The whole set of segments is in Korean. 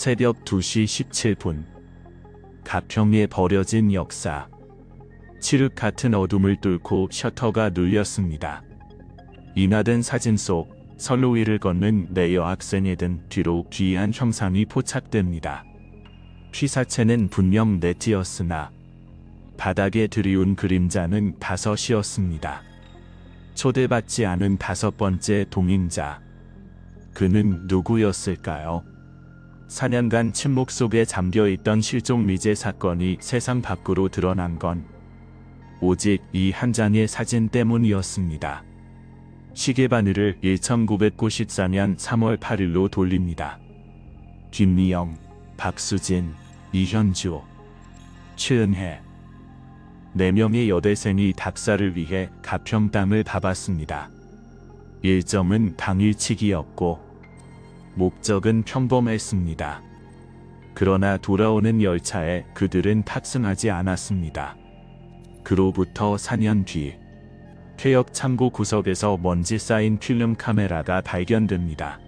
새벽 2시 17분. 가평에 버려진 역사. 칠흑 같은 어둠을 뚫고 셔터가 눌렸습니다. 인화된 사진 속 선로 위를 걷는 내 여학생에 든 뒤로 귀한 형상이 포착됩니다. 피사체는 분명 넷이었으나 바닥에 드리운 그림자는 5이었습니다. 초대받지 않은 5번째 동행자. 그는 누구였을까요? 4년간 침묵 속에 잠겨있던 실종 미제 사건이 세상 밖으로 드러난 건 오직 이 한 장의 사진 때문이었습니다. 시계바늘을 1994년 3월 8일로 돌립니다. 김미영, 박수진, 이현주, 최은혜 4명의 여대생이 답사를 위해 가평 땅을 밟았습니다. 일정은 당일치기였고 목적은 평범했습니다. 그러나 돌아오는 열차에 그들은 탑승하지 않았습니다. 그로부터 4년 뒤 폐역 창고 구석에서 먼지 쌓인 필름 카메라가 발견됩니다.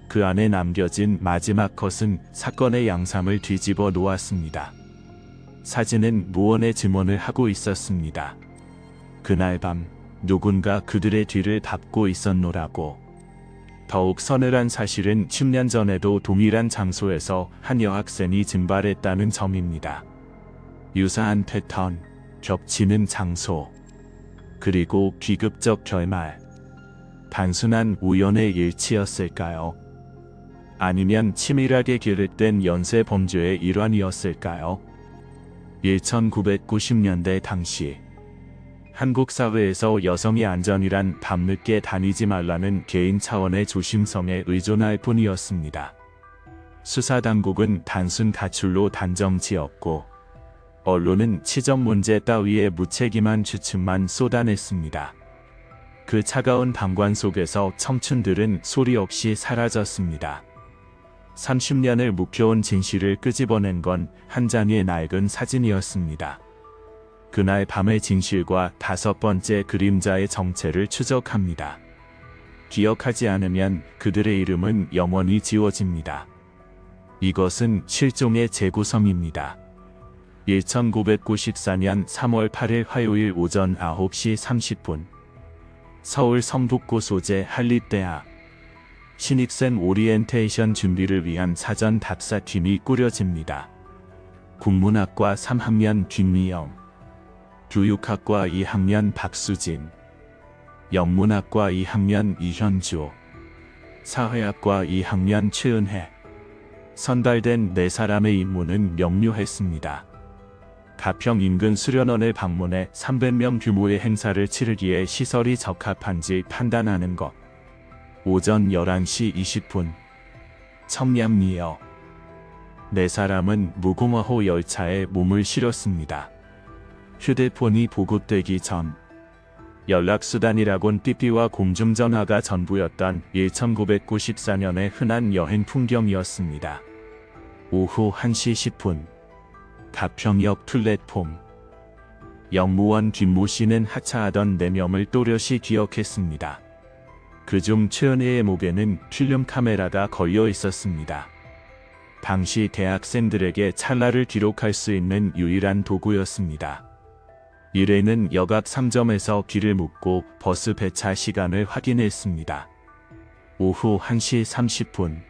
그 안에 남겨진 마지막 컷은 사건의 양상을 뒤집어 놓았습니다. 사진은 무언의 증언을 하고 있었습니다. 그날 밤 누군가 그들의 뒤를 밟고 있었노라고. 더욱 서늘한 사실은 10년 전에도 동일한 장소에서 한 여학생이 증발했다는 점입니다. 유사한 패턴, 겹치는 장소, 그리고 비극적 결말. 단순한 우연의 일치였을까요? 아니면 치밀하게 계획된 연쇄 범죄의 일환이었을까요? 1990년대 당시 한국 사회에서 여성의 안전이란 밤늦게 다니지 말라는 개인 차원의 조심성에 의존할 뿐이었습니다. 수사당국은 단순 가출로 단정 지었고 언론은 치적 문제 따위에 무책임한 추측만 쏟아냈습니다. 그 차가운 방관 속에서 청춘들은 소리 없이 사라졌습니다. 30년을 묵혀온 진실을 끄집어낸 건 한 장의 낡은 사진이었습니다. 그날 밤의 진실과 5번째 그림자의 정체를 추적합니다. 기억하지 않으면 그들의 이름은 영원히 지워집니다. 이것은 실종의 재구성입니다. 1994년 3월 8일 화요일 오전 9시 30분 서울 성북구 소재 한립대학 신입생 오리엔테이션 준비를 위한 사전 답사팀이 꾸려집니다. 국문학과 3학년 김미영, 교육학과 2학년 박수진, 영문학과 2학년 이현주, 사회학과 2학년 최은혜. 선발된 4사람의 임무는 명료했습니다. 가평 인근 수련원을 방문해 300명 규모의 행사를 치르기에 시설이 적합한지 판단하는 것. 오전 11시 20분 청량리역 4사람은 무궁화호 열차에 몸을 실었습니다. 휴대폰이 보급되기 전 연락수단이라곤 삐삐와 공중전화가 전부였던 1994년의 흔한 여행 풍경이었습니다. 오후 1시 10분 가평역 플랫폼 영무원 김모 씨는 하차하던 4명을 또렷이 기억했습니다. 그중 최은혜의 목에는 필름 카메라가 걸려 있었습니다. 당시 대학생들에게 찰나를 기록할 수 있는 유일한 도구였습니다. 일회는 역 앞 3점에서 길을 묻고 버스 배차 시간을 확인했습니다. 오후 1시 30분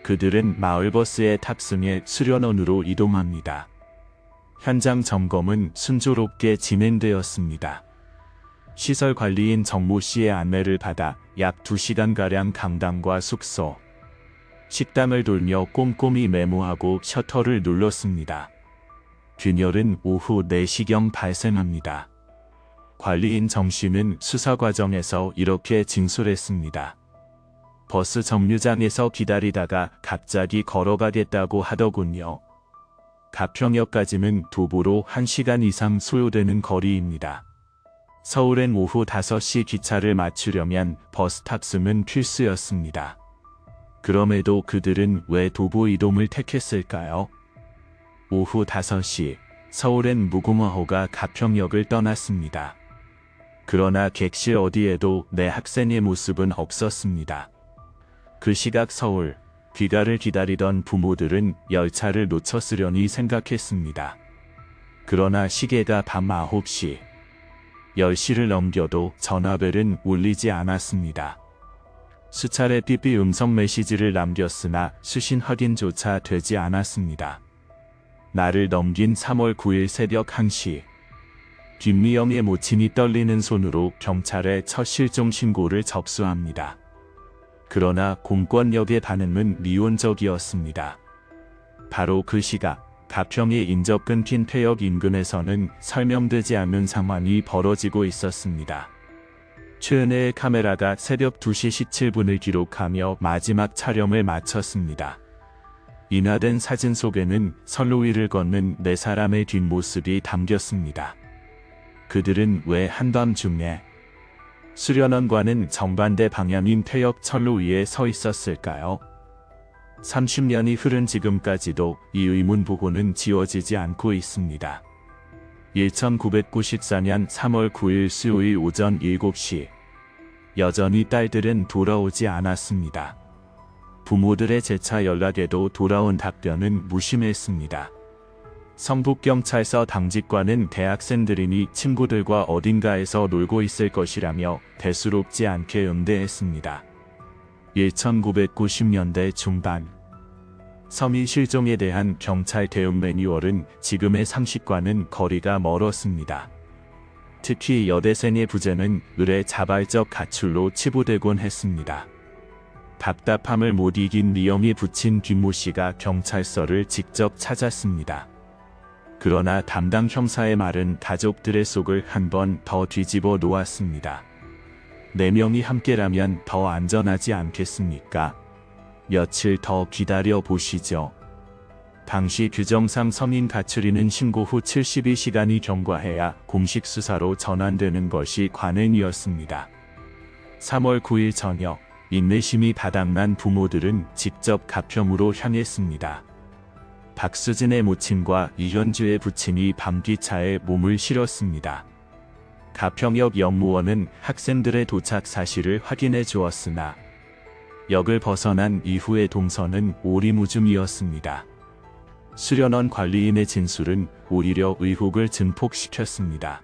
그들은 마을버스에 탑승해 수련원으로 이동합니다. 현장 점검은 순조롭게 진행되었습니다. 시설 관리인 정모 씨의 안내를 받아 약 2시간가량 강당과 숙소, 식당을 돌며 꼼꼼히 메모하고 셔터를 눌렀습니다. 균열은 오후 4시경 발생합니다. 관리인 정 씨는 수사 과정에서 이렇게 진술했습니다. 버스 정류장에서 기다리다가 갑자기 걸어가겠다고 하더군요. 가평역까지는 도보로 1시간 이상 소요되는 거리입니다. 서울엔 오후 5시 기차를 맞추려면 버스 탑승은 필수였습니다. 그럼에도 그들은 왜 도보 이동을 택했을까요? 오후 5시 서울엔 무궁화호가 가평역을 떠났습니다. 그러나 객실 어디에도 내 학생의 모습은 없었습니다. 그 시각 서울 귀가를 기다리던 부모들은 열차를 놓쳤으려니 생각했습니다. 그러나 시계가 밤 9시, 10시를 넘겨도 전화벨은 울리지 않았습니다. 수차례 삐삐 음성 메시지를 남겼으나 수신 확인조차 되지 않았습니다. 날을 넘긴 3월 9일 새벽 1시, 김미영의 모친이 떨리는 손으로 경찰에 첫 실종 신고를 접수합니다. 그러나 공권력의 반응은 미온적이었습니다. 바로 그 시각, 가평의 인접 끊긴 퇴역 인근에서는 설명되지 않는 상황이 벌어지고 있었습니다. 최은혜의 카메라가 새벽 2시 17분을 기록하며 마지막 촬영을 마쳤습니다. 인화된 사진 속에는 선로 위를 걷는 4사람의 뒷모습이 담겼습니다. 그들은 왜 한밤중에 수련원과는 정반대 방향인 퇴역 철로 위에 서 있었을까요? 30년이 흐른 지금까지도 이 의문 부호는 지워지지 않고 있습니다. 1994년 3월 9일 수요일 오전 7시, 여전히 딸들은 돌아오지 않았습니다. 부모들의 재차 연락에도 돌아온 답변은 무심했습니다. 성북경찰서 당직관은 대학생들이니 친구들과 어딘가에서 놀고 있을 것이라며 대수롭지 않게 응대했습니다. 1990년대 중반, 서미 실종에 대한 경찰 대응 매뉴얼은 지금의 상식과는 거리가 멀었습니다. 특히 여대생의 부재는 의례 자발적 가출로 치부되곤 했습니다. 답답함을 못 이긴 리엄이 붙인 김모 씨가 경찰서를 직접 찾았습니다. 그러나 담당 형사의 말은 가족들의 속을 한 번 더 뒤집어 놓았습니다. 4명이 함께라면 더 안전하지 않겠습니까? 며칠 더 기다려 보시죠. 당시 규정상 성인 가출인은 신고 후 72시간이 경과해야 공식 수사로 전환되는 것이 관행이었습니다. 3월 9일 저녁, 인내심이 바닥난 부모들은 직접 가평으로 향했습니다. 박수진의 모친과 이현주의 부친이 밤기차에 몸을 실었습니다. 가평역 역무원은 학생들의 도착 사실을 확인해 주었으나 역을 벗어난 이후의 동선은 오리무중이었습니다. 수련원 관리인의 진술은 오히려 의혹을 증폭시켰습니다.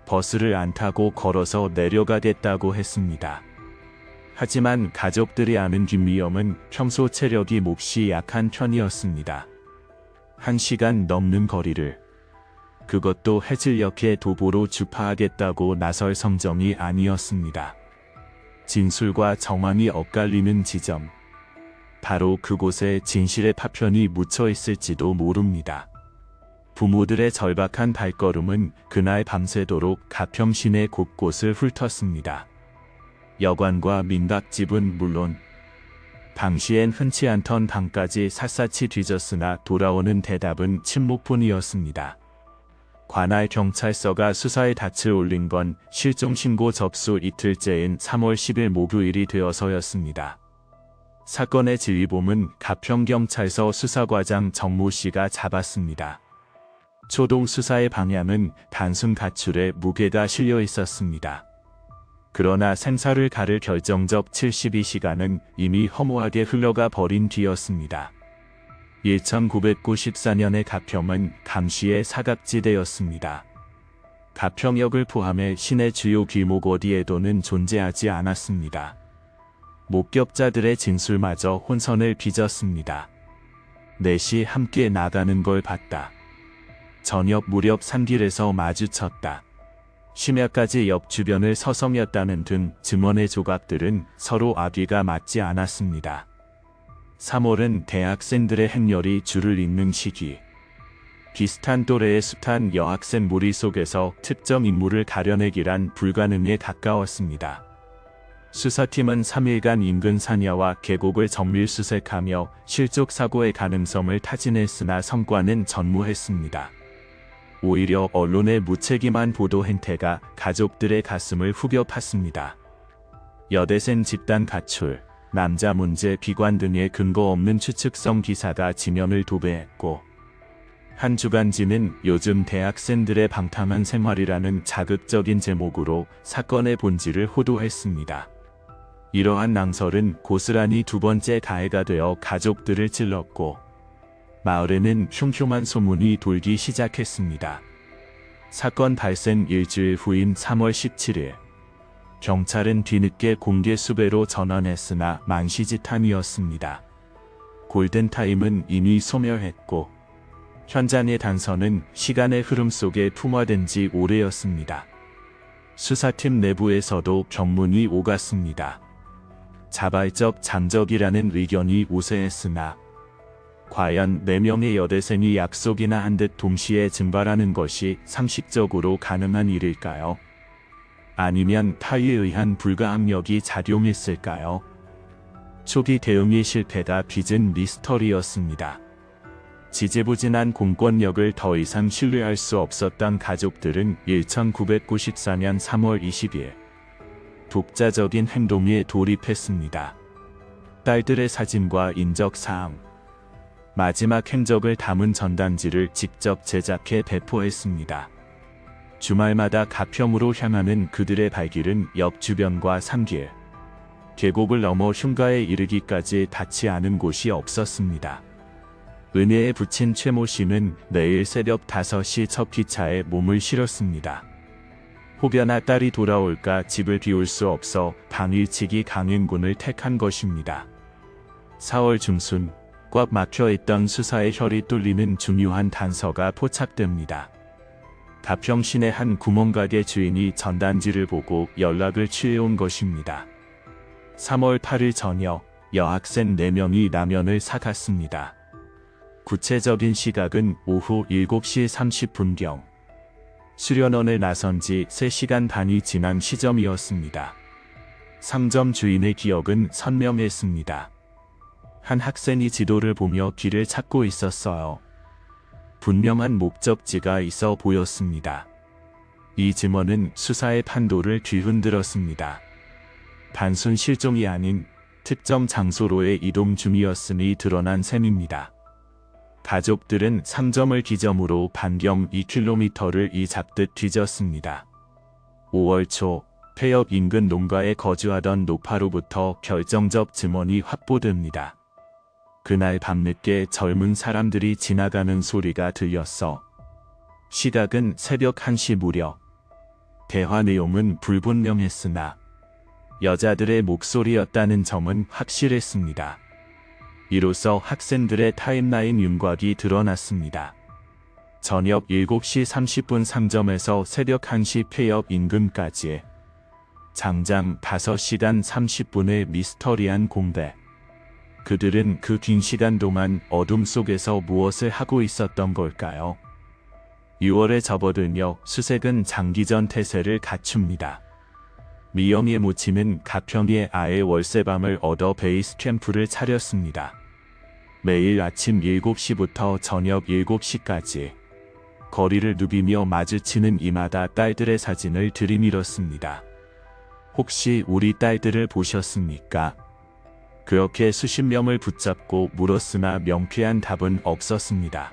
버스를 안 타고 걸어서 내려가겠다고 했습니다. 하지만 가족들이 아는 김미영은 평소 체력이 몹시 약한 편이었습니다. 1시간 넘는 거리를, 그것도 해질녘에 도보로 주파하겠다고 나설 성정이 아니었습니다. 진술과 정황이 엇갈리는 지점, 바로 그곳에 진실의 파편이 묻혀 있을지도 모릅니다. 부모들의 절박한 발걸음은 그날 밤새도록 가평 시내 곳곳을 훑었습니다. 여관과 민박집은 물론 당시엔 흔치 않던 방까지 샅샅이 뒤졌으나 돌아오는 대답은 침묵뿐이었습니다. 관할 경찰서가 수사에 닻을 올린 건 실종신고 접수 이틀째인 3월 10일 목요일이 되어서였습니다. 사건의 지휘봉은 가평경찰서 수사과장 정모 씨가 잡았습니다. 초동 수사의 방향은 단순 가출에 무게가 실려 있었습니다. 그러나 생사를 가를 결정적 72시간은 이미 허무하게 흘러가 버린 뒤였습니다. 1994년의 가평은 감시의 사각지대였습니다. 가평역을 포함해 시내 주요 길목 어디에도는 존재하지 않았습니다. 목격자들의 진술마저 혼선을 빚었습니다. 넷이 함께 나가는 걸 봤다. 저녁 무렵 산길에서 마주쳤다. 심야까지 옆 주변을 서성였다는 등 증언의 조각들은 서로 앞뒤가 맞지 않았습니다. 3월은 대학생들의 행렬이 줄을 잇는 시기. 비슷한 또래의 숱한 여학생 무리 속에서 특정 인물을 가려내기란 불가능에 가까웠습니다. 수사팀은 3일간 인근 산야와 계곡을 정밀 수색하며 실족 사고의 가능성을 타진했으나 성과는 전무했습니다. 오히려 언론의 무책임한 보도 행태가 가족들의 가슴을 후벼 팠습니다. 여대생 집단 가출, 남자 문제 비관 등의 근거 없는 추측성 기사가 지면을 도배했고, 한 주간지는 요즘 대학생들의 방탕한 생활이라는 자극적인 제목으로 사건의 본질을 호도했습니다. 이러한 낭설은 고스란히 두 번째 가해가 되어 가족들을 찔렀고 마을에는 흉흉한 소문이 돌기 시작했습니다. 사건 발생 일주일 후인 3월 17일 경찰은 뒤늦게 공개 수배로 전환했으나 만시지탄이었습니다. 골든타임은 이미 소멸했고 현장의 단서는 시간의 흐름 속에 풍화된 지 오래였습니다. 수사팀 내부에서도 견문이 오갔습니다. 자발적 잠적이라는 의견이 우세했으나 과연 4명의 여대생이 약속이나 한 듯 동시에 증발하는 것이 상식적으로 가능한 일일까요? 아니면 타의에 의한 불가항력이 작용했을까요? 초기 대응의 실패가 빚은 미스터리였습니다. 지지부진한 공권력을 더 이상 신뢰할 수 없었던 가족들은 1994년 3월 20일 독자적인 행동에 돌입했습니다. 딸들의 사진과 인적사항, 마지막 행적을 담은 전단지를 직접 제작해 배포했습니다. 주말마다 가평으로 향하는 그들의 발길은 역 주변과 산길, 계곡을 넘어 흉가에 이르기까지 닿지 않은 곳이 없었습니다. 은혜에 붙인 최모 씨는 내일 새벽 5시 첫 기차에 몸을 실었습니다. 혹여나 딸이 돌아올까 집을 비울 수 없어 당일치기 강행군을 택한 것입니다. 4월 중순 꽉 막혀있던 수사의 혈이 뚫리는 중요한 단서가 포착됩니다. 가평 시내 한 구멍가게 주인이 전단지를 보고 연락을 취해온 것입니다. 3월 8일 저녁 여학생 4명이 라면을 사갔습니다. 구체적인 시각은 오후 7시 30분경. 수련원을 나선 지 3시간 반이 지난 시점이었습니다. 상점 주인의 기억은 선명했습니다. 한 학생이 지도를 보며 길을 찾고 있었어요. 분명한 목적지가 있어 보였습니다. 이 증언은 수사의 판도를 뒤흔들었습니다. 단순 실종이 아닌 특정 장소로의 이동 중이었음이 드러난 셈입니다. 가족들은 상점을 기점으로 반경 2km를 이 잡듯 뒤졌습니다. 5월 초 폐역 인근 농가에 거주하던 노파로부터 결정적 증언이 확보됩니다. 그날 밤늦게 젊은 사람들이 지나가는 소리가 들렸어. 시각은 새벽 1시 무렵. 대화 내용은 불분명했으나 여자들의 목소리였다는 점은 확실했습니다. 이로써 학생들의 타임라인 윤곽이 드러났습니다. 저녁 7시 30분 상점에서 새벽 1시 폐역 인근까지 장장 5시간 30분의 미스터리한 공백. 그들은 그 긴 시간 동안 어둠 속에서 무엇을 하고 있었던 걸까요? 6월에 접어들며 수색은 장기전 태세를 갖춥니다. 미영의 모친은 가평에 아예 월세방을 얻어 베이스 캠프를 차렸습니다. 매일 아침 7시부터 저녁 7시까지 거리를 누비며 마주치는 이마다 딸들의 사진을 들이밀었습니다. 혹시 우리 딸들을 보셨습니까? 그렇게 수십 명을 붙잡고 물었으나 명쾌한 답은 없었습니다.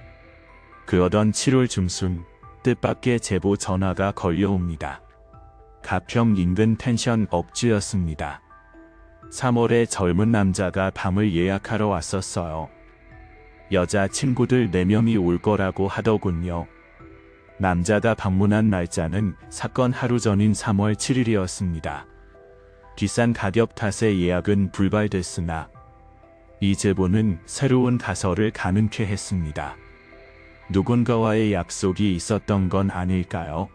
그러던 7월 중순 뜻밖의 제보 전화가 걸려옵니다. 가평 인근 펜션 업주였습니다. 3월에 젊은 남자가 밤을 예약하러 왔었어요. 여자 친구들 4명이 올 거라고 하더군요. 남자가 방문한 날짜는 사건 하루 전인 3월 7일이었습니다. 비싼 가격 탓에 예약은 불발됐으나 이 제보는 새로운 가설을 가능케 했습니다. 누군가와의 약속이 있었던 건 아닐까요?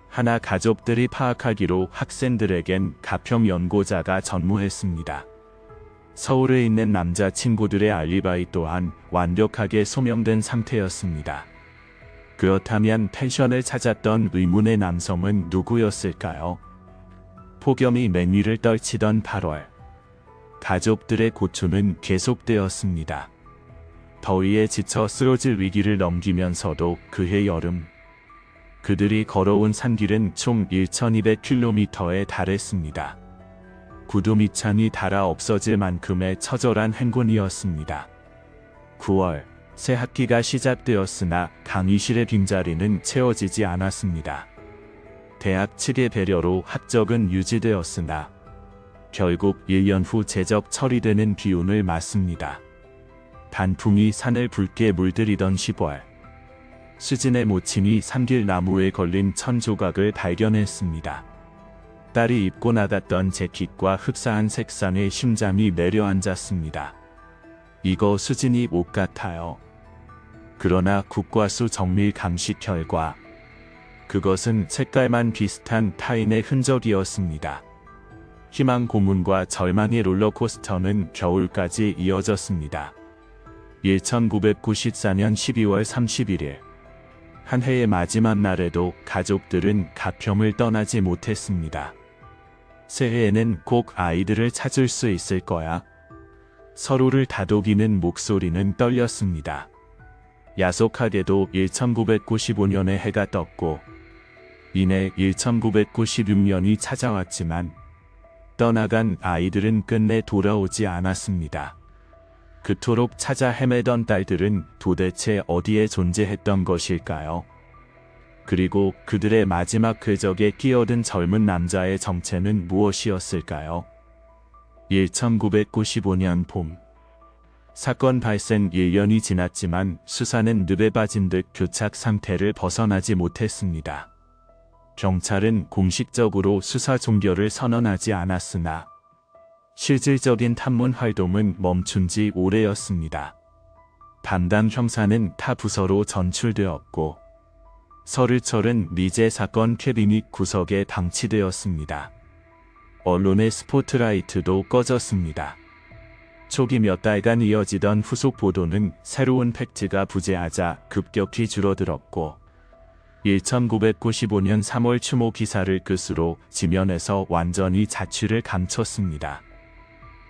하나 가족들이 파악하기로 학생들에겐 가평 연고자가 전무했습니다. 서울에 있는 남자 친구들의 알리바이 또한 완벽하게 소명된 상태였습니다. 그렇다면 펜션을 찾았던 의문의 남성은 누구였을까요? 폭염이 맨위를 떨치던 8월. 가족들의 고초는 계속되었습니다. 더위에 지쳐 쓰러질 위기를 넘기면서도 그해 여름. 그들이 걸어온 산길은 총 1200km에 달했습니다. 구두 밑창이 닳아 없어질 만큼의 처절한 행군이었습니다. 9월, 새 학기가 시작되었으나 강의실의 빈자리는 채워지지 않았습니다. 대학 측의 배려로 학적은 유지되었으나 결국 1년 후 제적 처리되는 기운을 맞습니다. 단풍이 산을 붉게 물들이던 10월, 수진의 모친이 삼길나무에 걸린 천조각을 발견했습니다. 딸이 입고 나갔던 재킷과 흡사한 색상의 심장이 내려앉았습니다. 이거 수진이 옷 같아요. 그러나 국과수 정밀 감식 결과 그것은 색깔만 비슷한 타인의 흔적이었습니다. 희망 고문과 절망의 롤러코스터는 겨울까지 이어졌습니다. 1994년 12월 31일 한 해의 마지막 날에도 가족들은 가평을 떠나지 못했습니다. 새해에는 꼭 아이들을 찾을 수 있을 거야. 서로를 다독이는 목소리는 떨렸습니다. 야속하게도 1995년에 해가 떴고 이내 1996년이 찾아왔지만 떠나간 아이들은 끝내 돌아오지 않았습니다. 그토록 찾아 헤매던 딸들은 도대체 어디에 존재했던 것일까요? 그리고 그들의 마지막 궤적에 끼어든 젊은 남자의 정체는 무엇이었을까요? 1995년 봄. 사건 발생 1년이 지났지만 수사는 늪에 빠진 듯 교착 상태를 벗어나지 못했습니다. 경찰은 공식적으로 수사 종결을 선언하지 않았으나 실질적인 탐문 활동은 멈춘 지 오래였습니다. 담당 형사는 타 부서로 전출되었고 서르철은 미제 사건 캐비닛 구석에 방치되었습니다. 언론의 스포트라이트도 꺼졌습니다. 초기 몇 달간 이어지던 후속 보도는 새로운 팩트가 부재하자 급격히 줄어들었고 1995년 3월 추모 기사를 끝으로 지면에서 완전히 자취를 감췄습니다.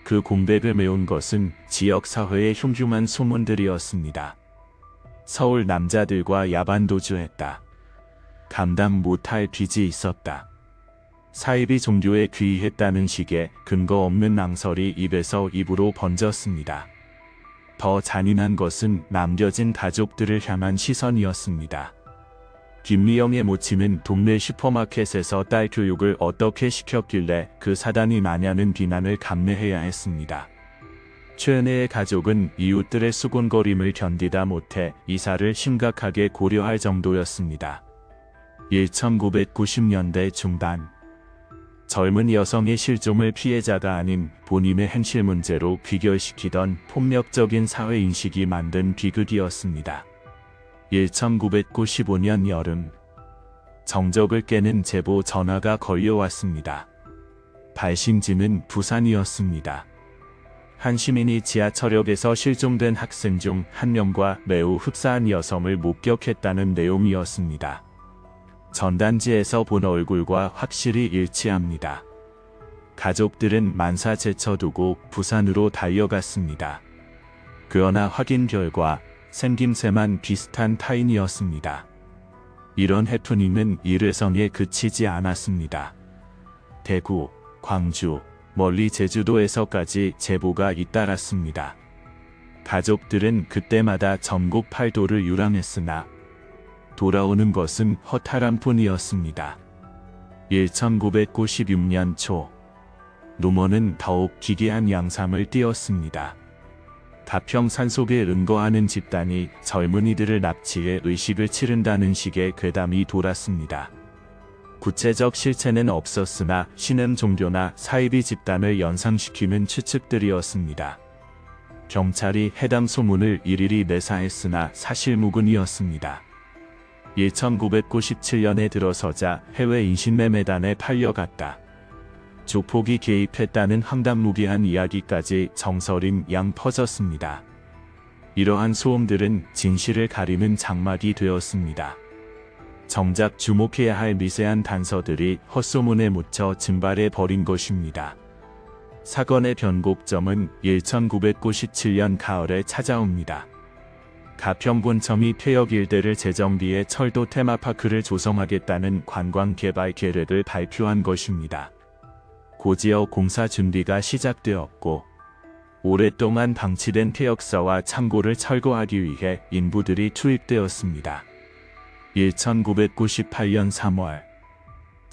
그 공백을 메운 것은 지역사회의 흉흉한 소문들이었습니다. 서울 남자들과 야반도주했다. 감당 못할 빚이 있었다. 사입이 종교에 귀의했다는 식의 근거 없는 낭설이 입에서 입으로 번졌습니다. 더 잔인한 것은 남겨진 가족들을 향한 시선이었습니다. 김미영의 모친은 동네 슈퍼마켓에서 딸 교육을 어떻게 시켰길래 그 사단이 나냐는 비난을 감내해야 했습니다. 최은혜의 가족은 이웃들의 수군거림을 견디다 못해 이사를 심각하게 고려할 정도였습니다. 1990년대 중반 젊은 여성의 실종을 피해자가 아닌 본인의 행실 문제로 귀결시키던 폭력적인 사회인식이 만든 비극이었습니다. 1995년 여름 정적을 깨는 제보 전화가 걸려왔습니다. 발신지는 부산이었습니다. 한 시민이 지하철역에서 실종된 학생 중 한 명과 매우 흡사한 여성을 목격했다는 내용이었습니다. 전단지에서 본 얼굴과 확실히 일치합니다. 가족들은 만사 제쳐두고 부산으로 달려갔습니다. 그러나 확인 결과 생김새만 비슷한 타인이었습니다. 이런 해프닝은 일회성에 그치지 않았습니다. 대구, 광주, 멀리 제주도에서까지 제보가 잇따랐습니다. 가족들은 그때마다 전국 팔도를 유랑했으나 돌아오는 것은 허탈한 뿐이었습니다. 1996년 초 루머는 더욱 기괴한 양상을 띠었습니다. 가평 산속에 은거하는 집단이 젊은이들을 납치해 의식을 치른다는 식의 괴담이 돌았습니다. 구체적 실체는 없었으나 신음 종교나 사이비 집단을 연상시키는 추측들이었습니다. 경찰이 해당 소문을 일일이 내사했으나 사실무근이었습니다. 1997년에 들어서자 해외 인신매매단에 팔려갔다. 조폭이 개입했다는 황당무계한 이야기까지 정설인 양 퍼졌습니다. 이러한 소음들은 진실을 가리는 장막이 되었습니다. 정작 주목해야 할 미세한 단서들이 헛소문에 묻혀 증발해 버린 것입니다. 사건의 변곡점은 1997년 가을에 찾아옵니다. 가평군청이 폐역 일대를 재정비해 철도 테마파크를 조성하겠다는 관광개발 계획을 발표한 것입니다. 고지역 공사 준비가 시작되었고 오랫동안 방치된 폐역사와 창고를 철거하기 위해 인부들이 투입되었습니다. 1998년 3월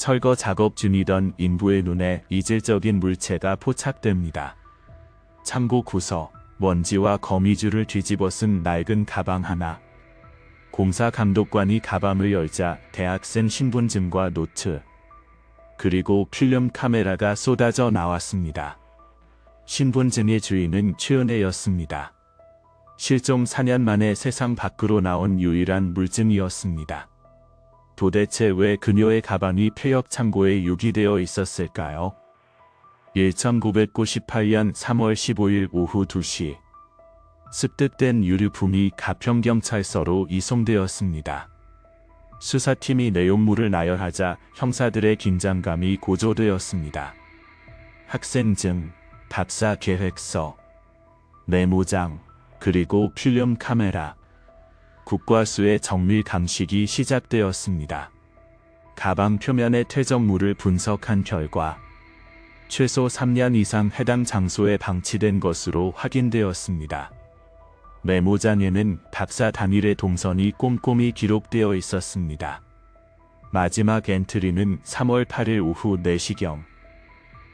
철거 작업 중이던 인부의 눈에 이질적인 물체가 포착됩니다. 참고 구서, 먼지와 거미줄을 뒤집어 쓴 낡은 가방 하나. 공사 감독관이 가방을 열자 대학생 신분증과 노트, 그리고 필름 카메라가 쏟아져 나왔습니다. 신분증의 주인은 최은혜였습니다. 실종 4년 만에 세상 밖으로 나온 유일한 물증이었습니다. 도대체 왜 그녀의 가방이 폐역 창고에 유기되어 있었을까요? 1998년 3월 15일 오후 2시. 습득된 유류품이 가평경찰서로 이송되었습니다. 수사팀이 내용물을 나열하자 형사들의 긴장감이 고조되었습니다. 학생증, 답사 계획서, 메모장, 그리고 필름 카메라. 국과수의 정밀 감식이 시작되었습니다. 가방 표면의 퇴적물을 분석한 결과 최소 3년 이상 해당 장소에 방치된 것으로 확인되었습니다. 메모장에는 답사 당일의 동선이 꼼꼼히 기록되어 있었습니다. 마지막 엔트리는 3월 8일 오후 4시경.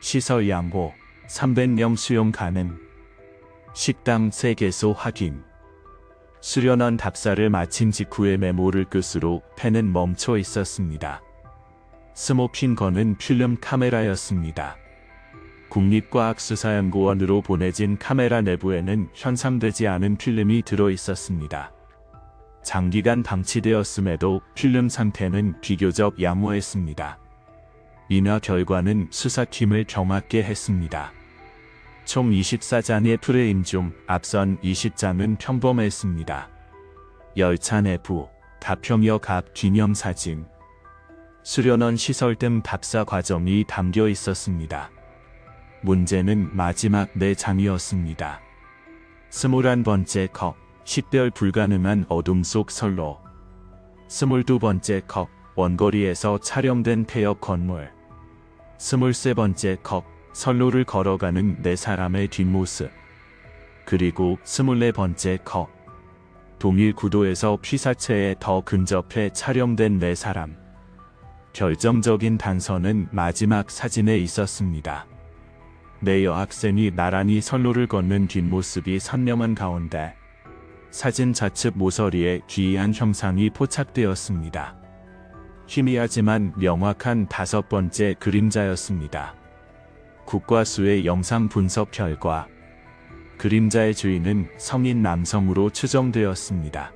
시설 양호, 300명 수용 가능. 식당 3개소 확인. 수련원 답사를 마친 직후의 메모를 끝으로 펜은 멈춰 있었습니다. 스모킹 건은 필름 카메라였습니다. 국립과학수사연구원으로 보내진 카메라 내부에는 현상되지 않은 필름이 들어 있었습니다. 장기간 방치되었음에도 필름 상태는 비교적 양호했습니다. 인화 결과는 수사팀을 경악게 했습니다. 총 24장의 프레임 중 앞선 20장은 평범했습니다. 열차 내부, 가평역 앞 기념사진, 수련원 시설 등 답사 과정이 담겨 있었습니다. 문제는 마지막 4장이었습니다. 21번째 컵, 식별 불가능한 어둠 속 선로. 22번째 컵, 원거리에서 촬영된 폐역 건물. 23번째 컵, 선로를 걸어가는 4사람의 뒷모습. 그리고 24번째 컵, 동일 구도에서 피사체에 더 근접해 촬영된 4사람. 결정적인 단서는 마지막 사진에 있었습니다. 4 여학생이 나란히 선로를 걷는 뒷모습이 선명한 가운데 사진 좌측 모서리에 기이한 형상이 포착되었습니다. 희미하지만 명확한 5번째 그림자였습니다. 국과수의 영상 분석 결과 그림자의 주인은 성인 남성으로 추정되었습니다.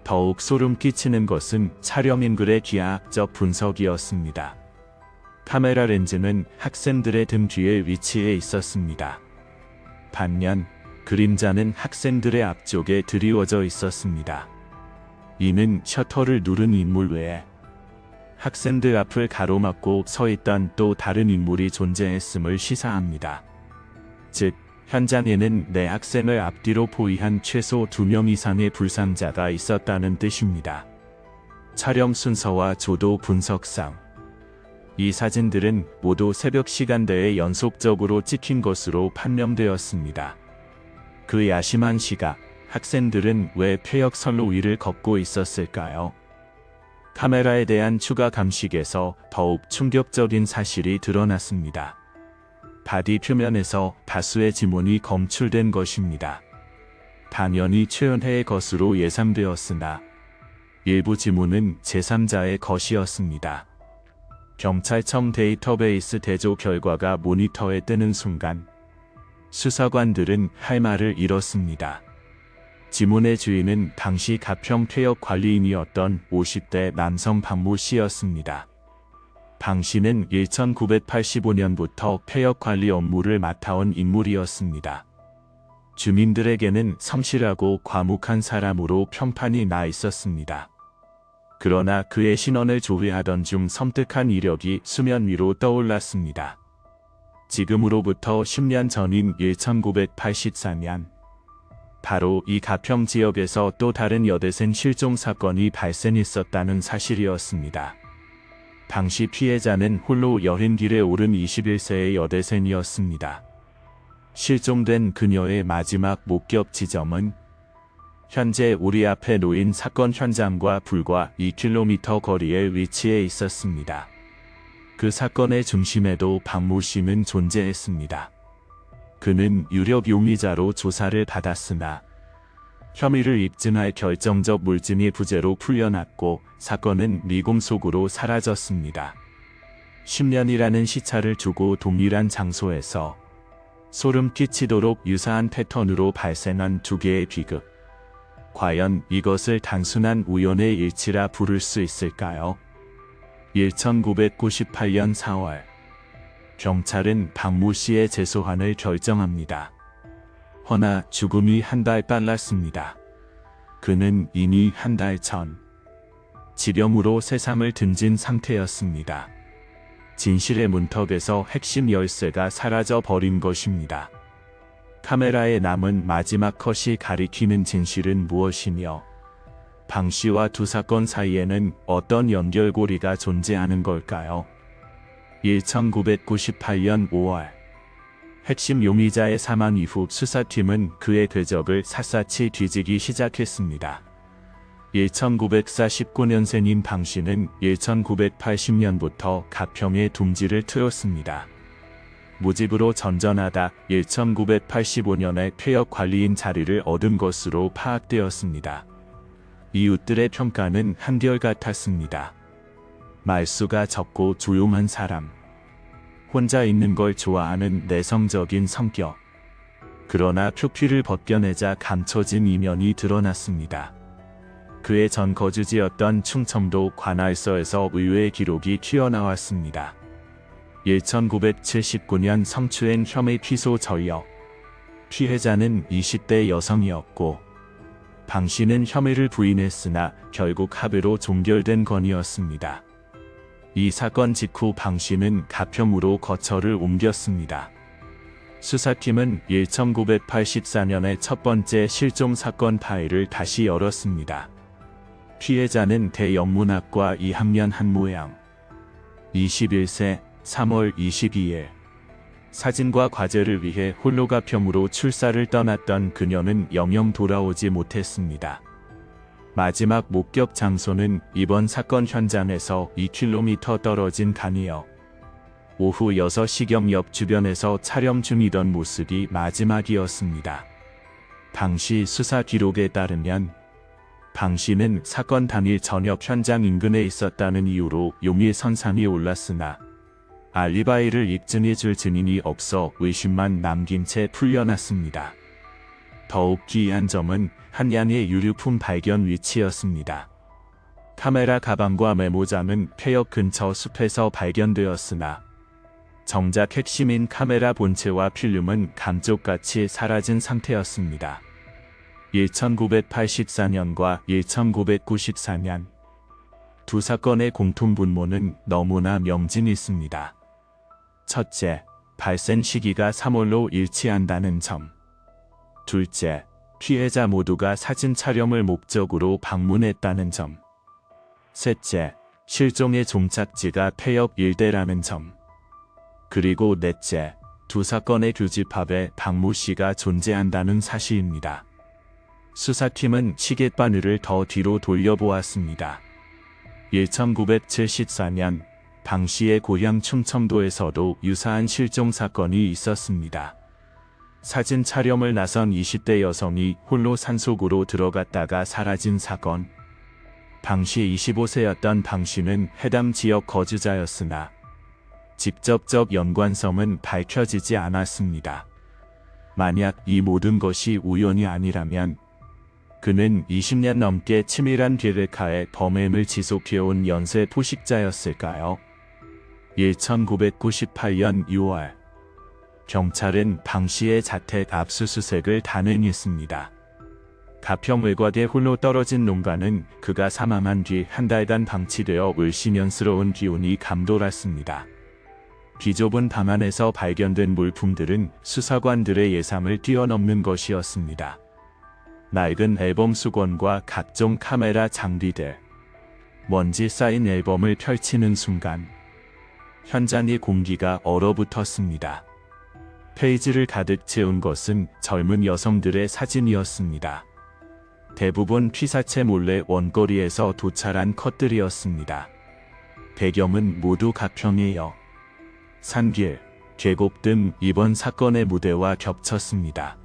더욱 소름 끼치는 것은 촬영 앵글의 기하학적 분석이었습니다. 카메라 렌즈는 학생들의 등 뒤에 위치해 있었습니다. 반면 그림자는 학생들의 앞쪽에 드리워져 있었습니다. 이는 셔터를 누른 인물 외에 학생들 앞을 가로막고 서 있던 또 다른 인물이 존재했음을 시사합니다. 즉, 현장에는 4학생을 앞뒤로 포위한 최소 2명 이상의 불상자가 있었다는 뜻입니다. 촬영 순서와 조도 분석상 이 사진들은 모두 새벽 시간대에 연속적으로 찍힌 것으로 판명되었습니다. 그 야심한 시각, 학생들은 왜 폐역 선로 위를 걷고 있었을까요? 카메라에 대한 추가 감식에서 더욱 충격적인 사실이 드러났습니다. 바디 표면에서 다수의 지문이 검출된 것입니다. 당연히 최은혜의 것으로 예상되었으나 일부 지문은 제3자의 것이었습니다. 경찰청 데이터베이스 대조 결과가 모니터에 뜨는 순간 수사관들은 할 말을 잃었습니다. 지문의 주인은 당시 가평 폐역 관리인이었던 50대 남성 박모 씨였습니다. 박 씨는 1985년부터 폐역 관리 업무를 맡아온 인물이었습니다. 주민들에게는 성실하고 과묵한 사람으로 평판이 나 있었습니다. 그러나 그의 신원을 조회하던 중 섬뜩한 이력이 수면 위로 떠올랐습니다. 지금으로부터 10년 전인 1984년, 바로 이 가평 지역에서 또 다른 여대생 실종 사건이 발생했었다는 사실이었습니다. 당시 피해자는 홀로 여행길에 오른 21세의 여대생이었습니다. 실종된 그녀의 마지막 목격 지점은 현재 우리 앞에 놓인 사건 현장과 불과 2km 거리에 위치해 있었습니다. 그 사건의 중심에도 박모 씨는 존재했습니다. 그는 유력 용의자로 조사를 받았으나 혐의를 입증할 결정적 물증이 부재로 풀려났고 사건은 미공 속으로 사라졌습니다. 10년이라는 시차를 두고 동일한 장소에서 소름 끼치도록 유사한 패턴으로 발생한 두 개의 비극. 과연 이것을 단순한 우연의 일치라 부를 수 있을까요? 1998년 4월, 경찰은 박모 씨의 재소환을 결정합니다. 허나 죽음이 한 달 빨랐습니다. 그는 이미 한 달 전 지렴으로 세상을 등진 상태였습니다. 진실의 문턱에서 핵심 열쇠가 사라져 버린 것입니다. 카메라에 남은 마지막 컷이 가리키는 진실은 무엇이며 방 씨와 두 사건 사이에는 어떤 연결고리가 존재하는 걸까요? 1998년 5월, 핵심 용의자의 사망 이후 수사팀은 그의 궤적을 샅샅이 뒤지기 시작했습니다. 1949년생인 방 씨는 1980년부터 가평에 둥지를 트였습니다. 무집으로 전전하다 1985년에 폐역 관리인 자리를 얻은 것으로 파악되었습니다. 이웃들의 평가는 한결같았습니다. 말수가 적고 조용한 사람, 혼자 있는 걸 좋아하는 내성적인 성격. 그러나 표피를 벗겨내자 감춰진 이면이 드러났습니다. 그의 전 거주지였던 충청도 관할서에서 의외의 기록이 튀어나왔습니다. 1979년 성추행 혐의 피소 전력. 피해자는 20대 여성이었고 방 씨는 혐의를 부인했으나 결국 합의로 종결된 건이었습니다. 이 사건 직후 방 씨는 가평으로 거처를 옮겼습니다. 수사팀은 1984년의 첫 번째 실종 사건 파일을 다시 열었습니다. 피해자는 대영문학과 2학년 한모양. 21세 3월 22일. 사진과 과제를 위해 홀로 가평으로 출사를 떠났던 그녀는 영영 돌아오지 못했습니다. 마지막 목격 장소는 이번 사건 현장에서 2km 떨어진 간이역. 오후 6시경 옆 주변에서 촬영 중이던 모습이 마지막이었습니다. 당시 수사 기록에 따르면 방 씨는 사건 당일 저녁 현장 인근에 있었다는 이유로 용의 선상에 올랐으나 알리바이를 입증해줄 증인이 없어 의심만 남긴 채 풀려났습니다. 더욱 기이한 점은 한 양의 유류품 발견 위치였습니다. 카메라 가방과 메모장은 폐역 근처 숲에서 발견되었으나 정작 핵심인 카메라 본체와 필름은 감쪽같이 사라진 상태였습니다. 1984년과 1994년 두 사건의 공통분모는 너무나 명진있습니다. 첫째, 발생 시기가 3월로 일치한다는 점. 둘째, 피해자 모두가 사진 촬영을 목적으로 방문했다는 점. 셋째, 실종의 종착지가 폐역 일대라는 점. 그리고 넷째, 두 사건의 교집합에 박모 씨가 존재한다는 사실입니다. 수사팀은 시계바늘을 더 뒤로 돌려보았습니다. 1974년 방 씨의 고향 충청도에서도 유사한 실종 사건이 있었습니다. 사진 촬영을 나선 20대 여성이 홀로 산속으로 들어갔다가 사라진 사건. 당시 25세였던 방 씨는 해당 지역 거주자였으나 직접적 연관성은 밝혀지지 않았습니다. 만약 이 모든 것이 우연이 아니라면 그는 20년 넘게 치밀한 계획하에 범행을 지속해온 연쇄 포식자였을까요? 1998년 6월 경찰은 방 씨의 자택 압수수색을 단행했습니다. 가평 외곽에 홀로 떨어진 농가는 그가 사망한 뒤 한 달간 방치되어 을씨년스러운 기운이 감돌았습니다. 비좁은 방 안에서 발견된 물품들은 수사관들의 예상을 뛰어넘는 것이었습니다. 낡은 앨범 수건과 각종 카메라 장비들. 먼지 쌓인 앨범을 펼치는 순간 현장의 공기가 얼어붙었습니다. 페이지를 가득 채운 것은 젊은 여성들의 사진이었습니다. 대부분 피사체 몰래 원거리에서 도찰한 컷들이었습니다. 배경은 모두 가평이에요. 산길, 계곡 등 이번 사건의 무대와 겹쳤습니다.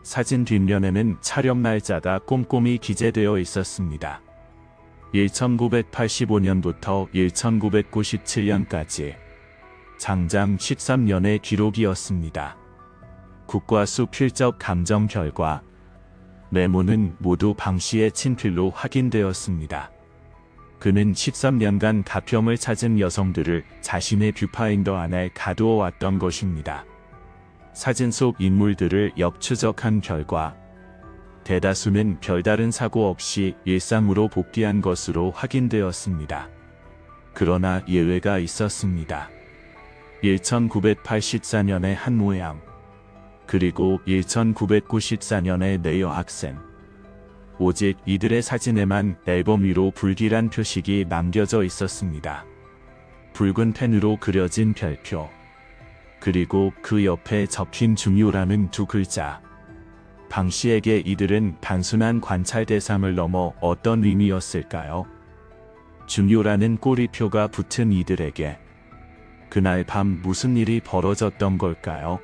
사진 뒷면에는 촬영 날짜가 꼼꼼히 기재되어 있었습니다. 1985년부터 1997년까지 장장 13년의 기록이었습니다. 국과수 필적 감정 결과 메모는 모두 방 씨의 친필로 확인되었습니다. 그는 13년간 가평을 찾은 여성들을 자신의 뷰파인더 안에 가두어 왔던 것입니다. 사진 속 인물들을 역추적한 결과 대다수는 별다른 사고 없이 일상으로 복귀한 것으로 확인되었습니다. 그러나 예외가 있었습니다. 1984년의 한 모양, 그리고 1994년의 네 여학생. 오직 이들의 사진에만 앨범 위로 불길한 표식이 남겨져 있었습니다. 붉은 펜으로 그려진 별표, 그리고 그 옆에 적힌 중요라는 두 글자. 방 씨에게 이들은 단순한 관찰 대상을 넘어 어떤 의미였을까요? 중요라는 꼬리표가 붙은 이들에게 그날 밤 무슨 일이 벌어졌던 걸까요?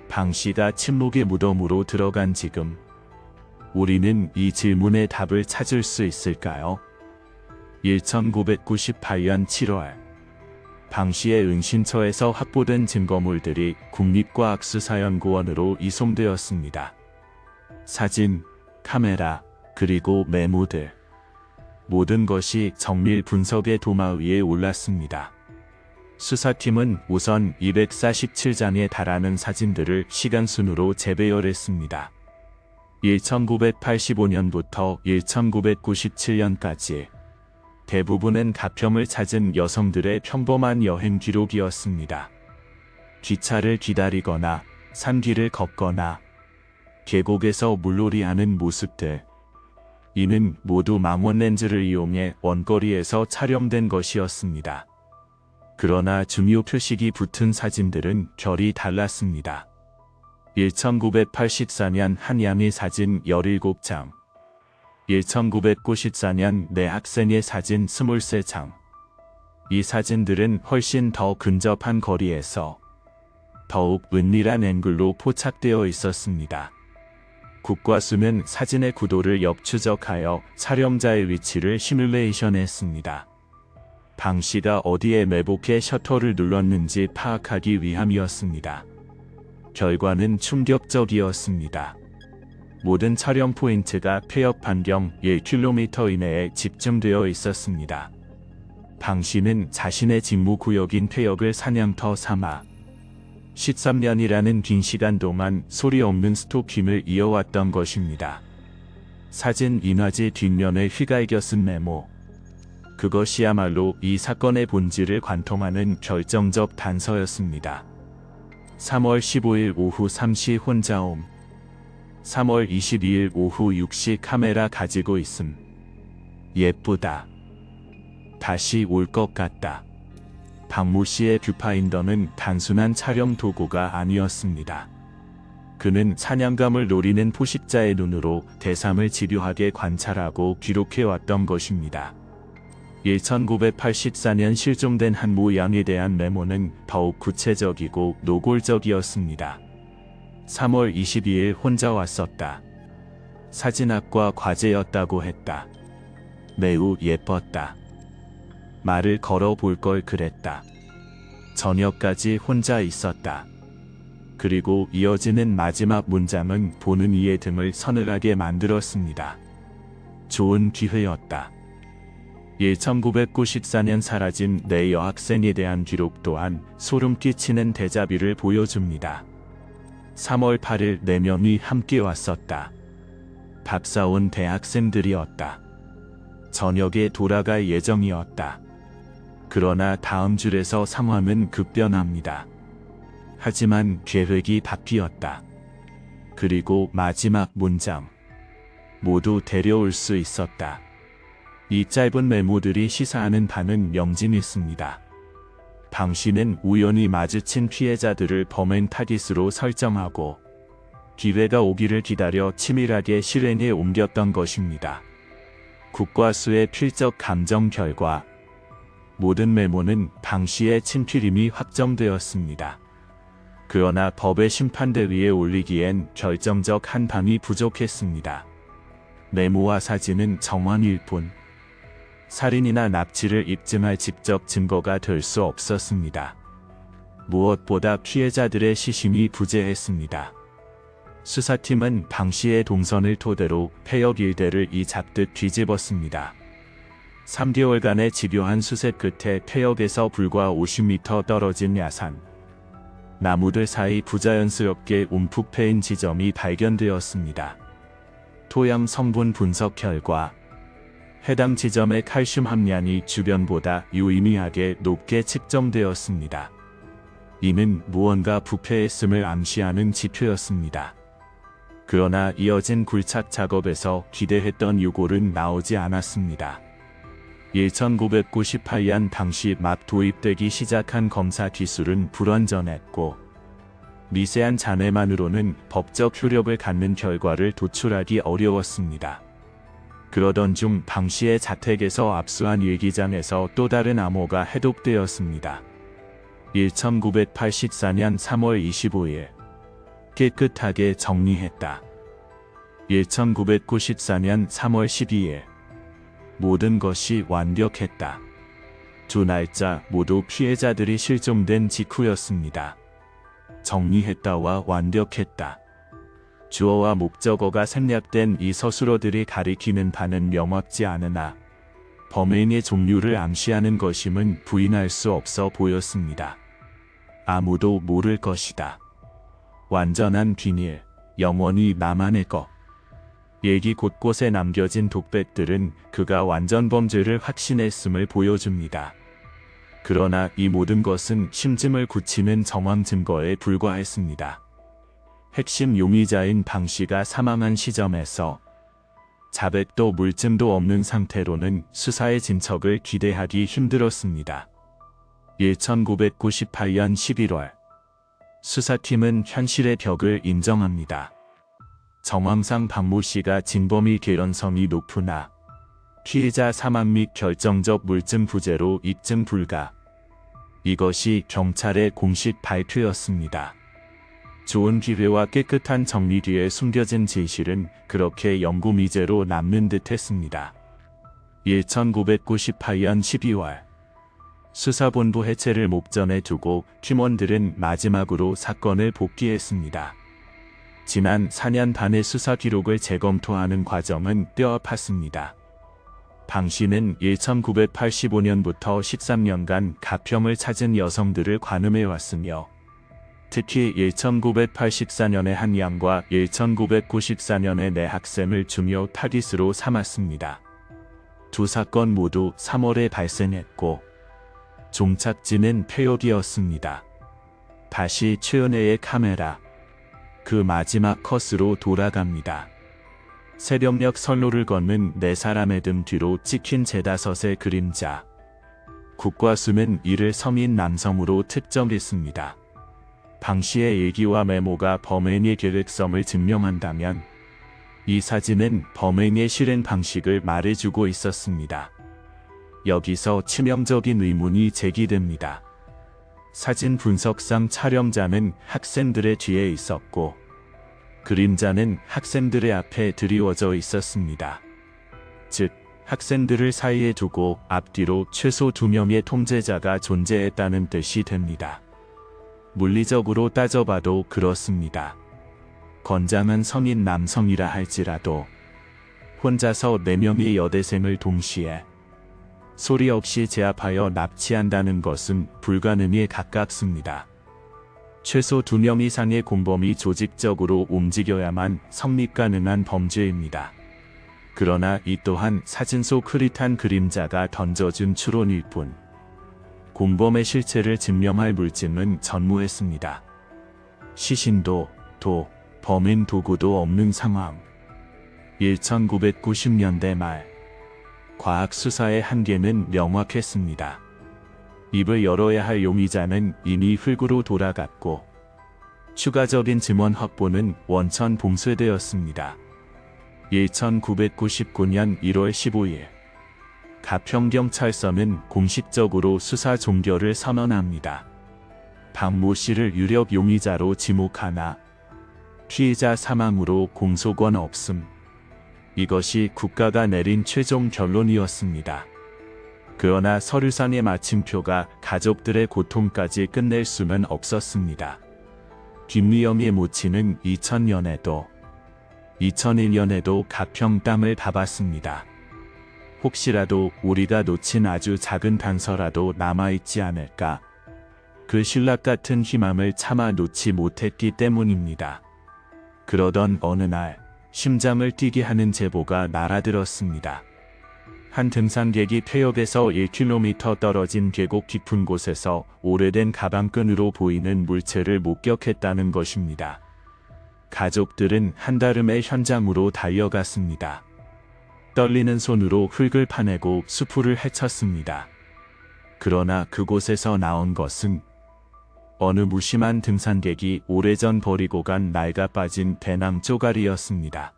방 씨가 침묵의 무덤으로 들어간 지금 우리는 이 질문의 답을 찾을 수 있을까요? 1998년 7월 방 씨의 은신처에서 확보된 증거물들이 국립과학수사연구원으로 이송되었습니다. 사진, 카메라, 그리고 메모들. 모든 것이 정밀 분석의 도마 위에 올랐습니다. 수사팀은 우선 247장에 달하는 사진들을 시간순으로 재배열했습니다. 1985년부터 1997년까지 대부분은 가평을 찾은 여성들의 평범한 여행 기록이었습니다. 기차를 기다리거나 산길을 걷거나 계곡에서 물놀이하는 모습들. 이는 모두 망원 렌즈를 이용해 원거리에서 촬영된 것이었습니다. 그러나 중요 표식이 붙은 사진들은 결이 달랐습니다. 1984년 한양의 사진 17장, 1994년 네 학생의 사진 23장. 이 사진들은 훨씬 더 근접한 거리에서 더욱 은밀한 앵글로 포착되어 있었습니다. 국과수는 사진의 구도를 역추적하여 촬영자의 위치를 시뮬레이션했습니다. 방 씨가 어디에 매복해 셔터를 눌렀는지 파악하기 위함이었습니다. 결과는 충격적이었습니다. 모든 촬영 포인트가 폐업 반경 1km 이내에 집중되어 있었습니다. 방 씨는 자신의 직무 구역인 폐역을 사냥터 삼아 13년이라는 긴 시간 동안 소리 없는 스토킹을 이어왔던 것입니다. 사진 인화지 뒷면에 휘갈겨 쓴 메모. 그것이야말로 이 사건의 본질을 관통하는 결정적 단서였습니다. 3월 15일 오후 3시 혼자옴. 3월 22일 오후 6시 카메라 가지고 있음. 예쁘다. 다시 올 것 같다. 박모 씨의 뷰파인더는 단순한 촬영 도구가 아니었습니다. 그는 사냥감을 노리는 포식자의 눈으로 대상을 집요하게 관찰하고 기록해왔던 것입니다. 1984년 실종된 한 모양에 대한 메모는 더욱 구체적이고 노골적이었습니다. 3월 22일 혼자 왔었다. 사진학과 과제였다고 했다. 매우 예뻤다. 말을 걸어볼 걸 그랬다. 저녁까지 혼자 있었다. 그리고 이어지는 마지막 문장은 보는 이의 등을 서늘하게 만들었습니다. 좋은 기회였다. 1994년 사라진 네 여학생에 대한 기록 또한 소름 끼치는 데자뷰를 보여줍니다. 3월 8일 4명이 함께 왔었다. 밥 사온 대학생들이었다. 저녁에 돌아갈 예정이었다. 그러나 다음 줄에서 상황은 급변합니다. 하지만 계획이 바뀌었다. 그리고 마지막 문장. 모두 데려올 수 있었다. 이 짧은 메모들이 시사하는 바는 명진했습니다. 방 씨는 우연히 마주친 피해자들을 범행 타깃으로 설정하고 기회가 오기를 기다려 치밀하게 실행에 옮겼던 것입니다. 국과수의 필적 감정 결과 모든 메모는 방 씨의 친필임이 확정되었습니다. 그러나 법의 심판대 위에 올리기엔 결정적 한 방이 부족했습니다. 메모와 사진은 정황일 뿐 살인이나 납치를 입증할 직접 증거가 될 수 없었습니다. 무엇보다 피해자들의 시신이 부재했습니다. 수사팀은 방 씨의 동선을 토대로 폐역 일대를 이잡듯 뒤집었습니다. 3개월간의 집요한 수색 끝에 폐역에서 불과 50m 떨어진 야산. 나무들 사이 부자연스럽게 움푹 패인 지점이 발견되었습니다. 토양 성분 분석 결과 해당 지점의 칼슘 함량이 주변보다 유의미하게 높게 측정되었습니다. 이는 무언가 부패했음을 암시하는 지표였습니다. 그러나 이어진 굴착 작업에서 기대했던 유골은 나오지 않았습니다. 1998년 당시 막 도입되기 시작한 검사 기술은 불완전했고 미세한 잔해만으로는 법적 효력을 갖는 결과를 도출하기 어려웠습니다. 그러던 중 방 씨의 자택에서 압수한 일기장에서 또 다른 암호가 해독되었습니다. 1984년 3월 25일 깨끗하게 정리했다. 1994년 3월 12일 모든 것이 완벽했다. 두 날짜 모두 피해자들이 실종된 직후였습니다. 정리했다와 완벽했다. 주어와 목적어가 생략된 이 서술어들이 가리키는 바는 명확지 않으나 범행의 종류를 암시하는 것임은 부인할 수 없어 보였습니다. 아무도 모를 것이다. 완전한 비밀, 영원히 나만의 것. 얘기 곳곳에 남겨진 독백들은 그가 완전 범죄를 확신했음을 보여줍니다. 그러나 이 모든 것은 심증을 굳히는 정황 증거에 불과했습니다. 핵심 용의자인 방 씨가 사망한 시점에서 자백도 물증도 없는 상태로는 수사의 진척을 기대하기 힘들었습니다. 1998년 11월 수사팀은 현실의 벽을 인정합니다. 정황상 박모 씨가 진범이 개연성이 높으나 피해자 사망 및 결정적 물증 부재로 입증 불가. 이것이 경찰의 공식 발표였습니다. 좋은 기회와 깨끗한 정리 뒤에 숨겨진 진실은 그렇게 영구미제로 남는 듯 했습니다. 1998년 12월 수사본부 해체를 목전에 두고 팀원들은 마지막으로 사건을 복귀했습니다. 지난 4년 반의 수사 기록을 재검토하는 과정은 뼈아팠습니다. 방 씨는 1985년부터 13년간 가평을 찾은 여성들을 관음해왔으며 특히 1984년의 한 양과 1994년의 네 학생을 중요 타깃으로 삼았습니다. 두 사건 모두 3월에 발생했고 종착지는 폐역이었습니다. 다시 최은혜의 카메라. 그 마지막 컷으로 돌아갑니다. 새벽녘 선로를 걷는 네 사람의 등 뒤로 찍힌 제다섯의 그림자. 국과수는 이를 성인 남성으로 특정했습니다. 방 씨의 일기와 메모가 범행의 계획성을 증명한다면 이 사진은 범행의 실행 방식을 말해주고 있었습니다. 여기서 치명적인 의문이 제기됩니다. 사진 분석상 촬영자는 학생들의 뒤에 있었고 그림자는 학생들의 앞에 드리워져 있었습니다. 즉, 학생들을 사이에 두고 앞뒤로 최소 2명의 통제자가 존재했다는 뜻이 됩니다. 물리적으로 따져봐도 그렇습니다. 건장한 성인 남성이라 할지라도 혼자서 4명의 여대생을 동시에 소리 없이 제압하여 납치한다는 것은 불가능에 가깝습니다. 최소 2명 이상의 공범이 조직적으로 움직여야만 성립 가능한 범죄입니다. 그러나 이 또한 사진 속 흐릿한 그림자가 던져준 추론일 뿐 공범의 실체를 증명할 물증은 전무했습니다. 시신도 범인 도구도 없는 상황. 1990년대 말 과학 수사의 한계는 명확했습니다. 입을 열어야 할 용의자는 이미 흙으로 돌아갔고 추가적인 증언 확보는 원천 봉쇄되었습니다. 1999년 1월 15일 가평경찰서는 공식적으로 수사 종결을 선언합니다. 박모 씨를 유력 용의자로 지목하나 피해자 사망으로 공소권 없음. 이것이 국가가 내린 최종 결론이었습니다. 그러나 서류상의 마침표가 가족들의 고통까지 끝낼 수는 없었습니다. 김미영의 모친은 2000년에도 2001년에도 가평 땅을 봐봤습니다. 혹시라도 우리가 놓친 아주 작은 단서라도 남아있지 않을까. 그 신락 같은 희망을 차마 놓지 못했기 때문입니다. 그러던 어느 날 심장을 뛰게 하는 제보가 날아들었습니다. 한 등산객이 폐역에서 1km 떨어진 계곡 깊은 곳에서 오래된 가방끈으로 보이는 물체를 목격했다는 것입니다. 가족들은 한달음에 현장으로 달려갔습니다. 떨리는 손으로 흙을 파내고 수풀을 헤쳤습니다. 그러나 그곳에서 나온 것은 어느 무심한 등산객이 오래전 버리고 간 낡아 빠진 배낭 쪼가리였습니다.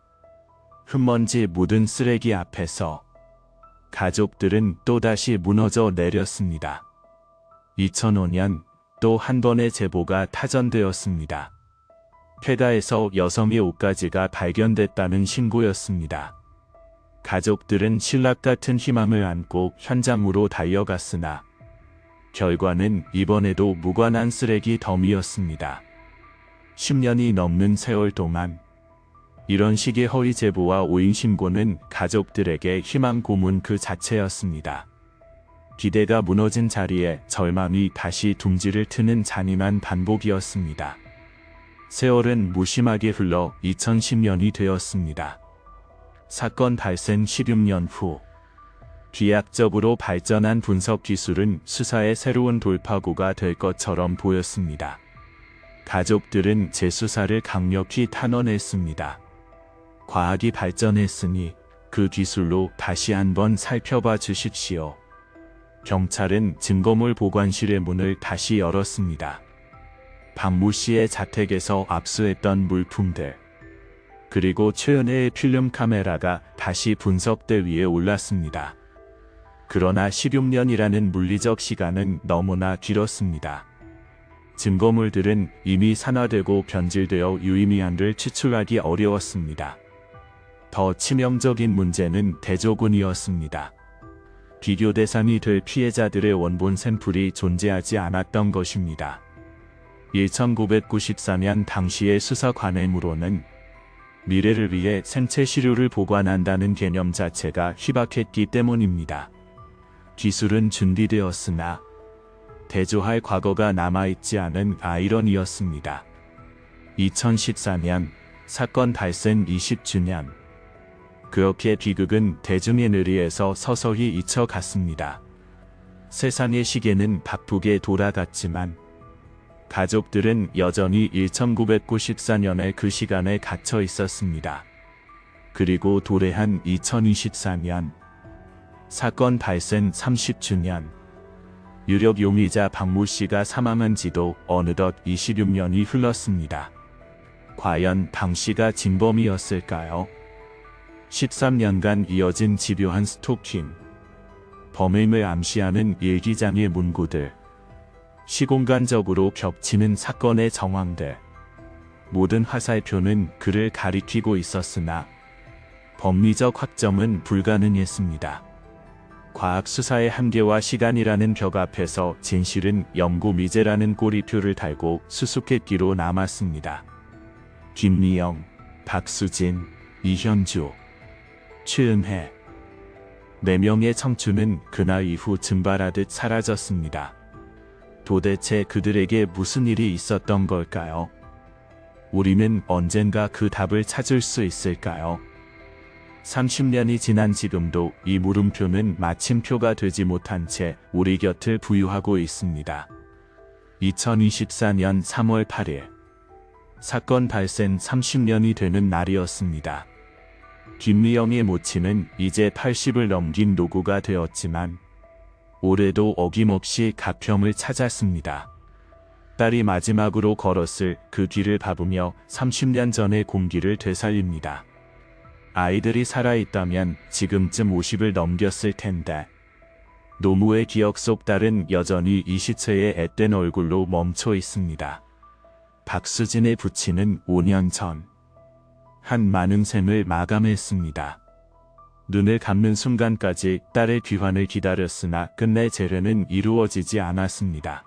흙먼지 묻은 쓰레기 앞에서 가족들은 또다시 무너져 내렸습니다. 2005년 또 한 번의 제보가 타전되었습니다. 폐가에서 여성의 옷가지가 발견됐다는 신고였습니다. 가족들은 신락 같은 희망을 안고 현장으로 달려갔으나 결과는 이번에도 무관한 쓰레기 더미였습니다. 10년이 넘는 세월 동안 이런 식의 허위 제보와 오인 신고는 가족들에게 희망 고문 그 자체였습니다. 기대가 무너진 자리에 절망이 다시 둥지를 트는 잔인한 반복이었습니다. 세월은 무심하게 흘러 2010년이 되었습니다. 사건 발생 16년 후 비약적으로 발전한 분석 기술은 수사의 새로운 돌파구가 될 것처럼 보였습니다. 가족들은 재수사를 강력히 탄원했습니다. 과학이 발전했으니 그 기술로 다시 한번 살펴봐 주십시오. 경찰은 증거물 보관실의 문을 다시 열었습니다. 박모 씨의 자택에서 압수했던 물품들, 그리고 최은혜의 필름 카메라가 다시 분석대 위에 올랐습니다. 그러나 16년이라는 물리적 시간은 너무나 길었습니다. 증거물들은 이미 산화되고 변질되어 유의미한를 추출하기 어려웠습니다. 더 치명적인 문제는 대조군이었습니다. 비교 대상이 될 피해자들의 원본 샘플이 존재하지 않았던 것입니다. 1994년 당시의 수사관행으로는 미래를 위해 생체 시료를 보관한다는 개념 자체가 희박했기 때문입니다. 기술은 준비되었으나 대조할 과거가 남아있지 않은 아이러니였습니다. 2014년 사건 발생 20주년. 그렇게 비극은 대중의 뇌리에서 서서히 잊혀갔습니다. 세상의 시계는 바쁘게 돌아갔지만 가족들은 여전히 1994년의 그 시간에 갇혀 있었습니다. 그리고 도래한 2024년 사건 발생 30주년. 유력 용의자 박모 씨가 사망한 지도 어느덧 26년이 흘렀습니다. 과연 박 씨가 진범이었을까요? 13년간 이어진 집요한 스토킹, 범행을 암시하는 일기장의 문구들, 시공간적으로 겹치는 사건의 정황들, 모든 화살표는 그를 가리키고 있었으나 법리적 확정은 불가능했습니다. 과학 수사의 한계와 시간이라는 벽 앞에서 진실은 영구미제라는 꼬리표를 달고 수수께끼로 남았습니다. 김미영, 박수진, 이현주, 최은혜. 4명의 청춘은 그날 이후 증발하듯 사라졌습니다. 도대체 그들에게 무슨 일이 있었던 걸까요? 우리는 언젠가 그 답을 찾을 수 있을까요? 30년이 지난 지금도 이 물음표는 마침표가 되지 못한 채 우리 곁을 부유하고 있습니다. 2024년 3월 8일 사건 발생 30년이 되는 날이었습니다. 김미영의 모친은 이제 80을 넘긴 노구가 되었지만 올해도 어김없이 가평을 찾았습니다. 딸이 마지막으로 걸었을 그 뒤를 밟으며 30년 전의 공기를 되살립니다. 아이들이 살아있다면 지금쯤 50을 넘겼을 텐데 노무의 기억 속 딸은 여전히 이 시체의 앳된 얼굴로 멈춰 있습니다. 박수진의 부친은 5년 전 한 많은 생을 마감했습니다. 눈을 감는 순간까지 딸의 귀환을 기다렸으나 끝내 재련은 이루어지지 않았습니다.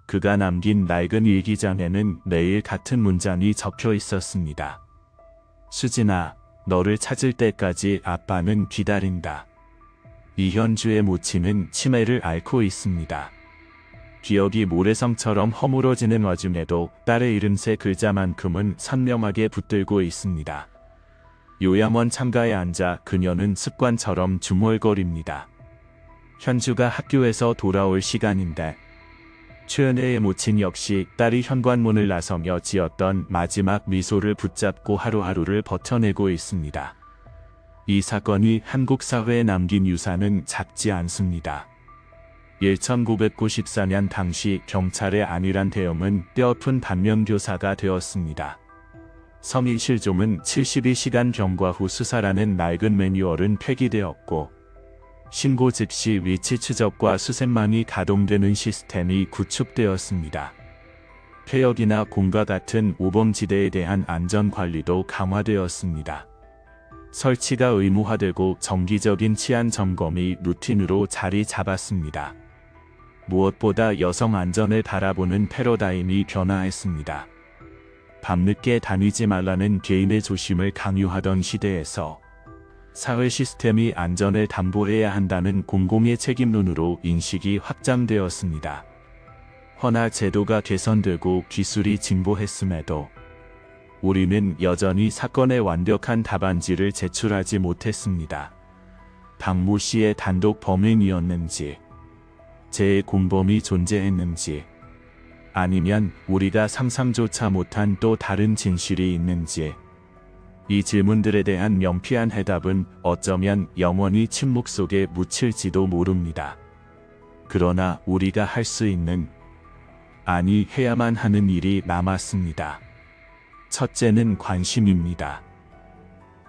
그가 남긴 낡은 일기장에는 매일 같은 문장이 적혀 있었습니다. 수진아, 너를 찾을 때까지 아빠는 기다린다. 이현주의 모친은 치매를 앓고 있습니다. 기억이 모래성처럼 허물어지는 와중에도 딸의 이름 세 글자만큼은 선명하게 붙들고 있습니다. 요양원 창가에 앉아 그녀는 습관처럼 중얼거립니다. 현주가 학교에서 돌아올 시간인데. 최은혜의 모친 역시 딸이 현관문을 나서며 지었던 마지막 미소를 붙잡고 하루하루를 버텨내고 있습니다. 이 사건이 한국 사회에 남긴 유산은 작지 않습니다. 1994년 당시 경찰의 안일한 대응은 뼈아픈 반면교사가 되었습니다. 서미 실종은 72시간 경과 후 수사라는 낡은 매뉴얼은 폐기되었고 신고 즉시 위치 추적과 수색만이 가동되는 시스템이 구축되었습니다. 폐역이나 공과 같은 오범지대에 대한 안전관리도 강화되었습니다. 설치가 의무화되고 정기적인 치안 점검이 루틴으로 자리 잡았습니다. 무엇보다 여성 안전을 바라보는 패러다임이 변화했습니다. 밤늦게 다니지 말라는 개인의 조심을 강요하던 시대에서 사회 시스템이 안전을 담보해야 한다는 공공의 책임론으로 인식이 확장되었습니다. 허나 제도가 개선되고 기술이 진보했음에도 우리는 여전히 사건의 완벽한 답안지를 제출하지 못했습니다. 박모 씨의 단독 범행이었는지, 재해 공범이 존재했는지, 아니면 우리가 상상조차 못한 또 다른 진실이 있는지, 이 질문들에 대한 명쾌한 해답은 어쩌면 영원히 침묵 속에 묻힐지도 모릅니다. 그러나 우리가 할 수 있는, 아니 해야만 하는 일이 남았습니다. 첫째는 관심입니다.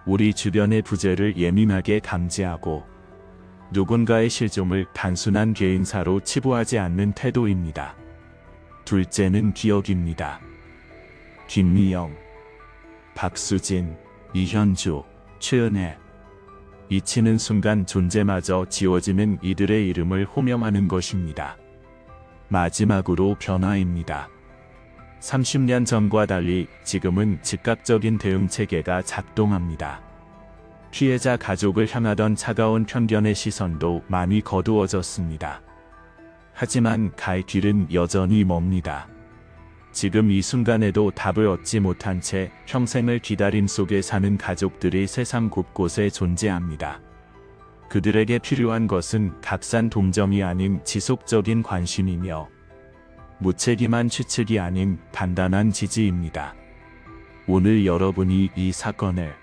우리 주변의 부재를 예민하게 감지하고 누군가의 실종을 단순한 개인사로 치부하지 않는 태도입니다. 둘째는 기억입니다. 김미영, 박수진, 이현주, 최은혜. 잊히는 순간 존재마저 지워지는 이들의 이름을 호명하는 것입니다. 마지막으로 변화입니다. 30년 전과 달리 지금은 즉각적인 대응 체계가 작동합니다. 피해자 가족을 향하던 차가운 편견의 시선도 많이 거두어졌습니다. 하지만 갈 길은 여전히 멉니다. 지금 이 순간에도 답을 얻지 못한 채 평생을 기다림 속에 사는 가족들이 세상 곳곳에 존재합니다. 그들에게 필요한 것은 값싼 동정이 아닌 지속적인 관심이며 무책임한 추측이 아닌 단단한 지지입니다. 오늘 여러분이 이 사건을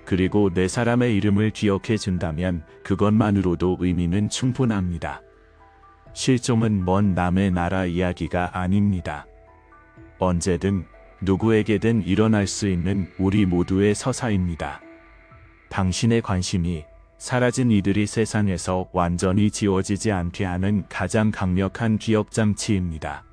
그리고 네 사람의 이름을 기억해 준다면 그것만으로도 의미는 충분합니다. 실종은 먼 남의 나라 이야기가 아닙니다. 언제든 누구에게든 일어날 수 있는 우리 모두의 서사입니다. 당신의 관심이 사라진 이들이 세상에서 완전히 지워지지 않게 하는 가장 강력한 기억장치입니다.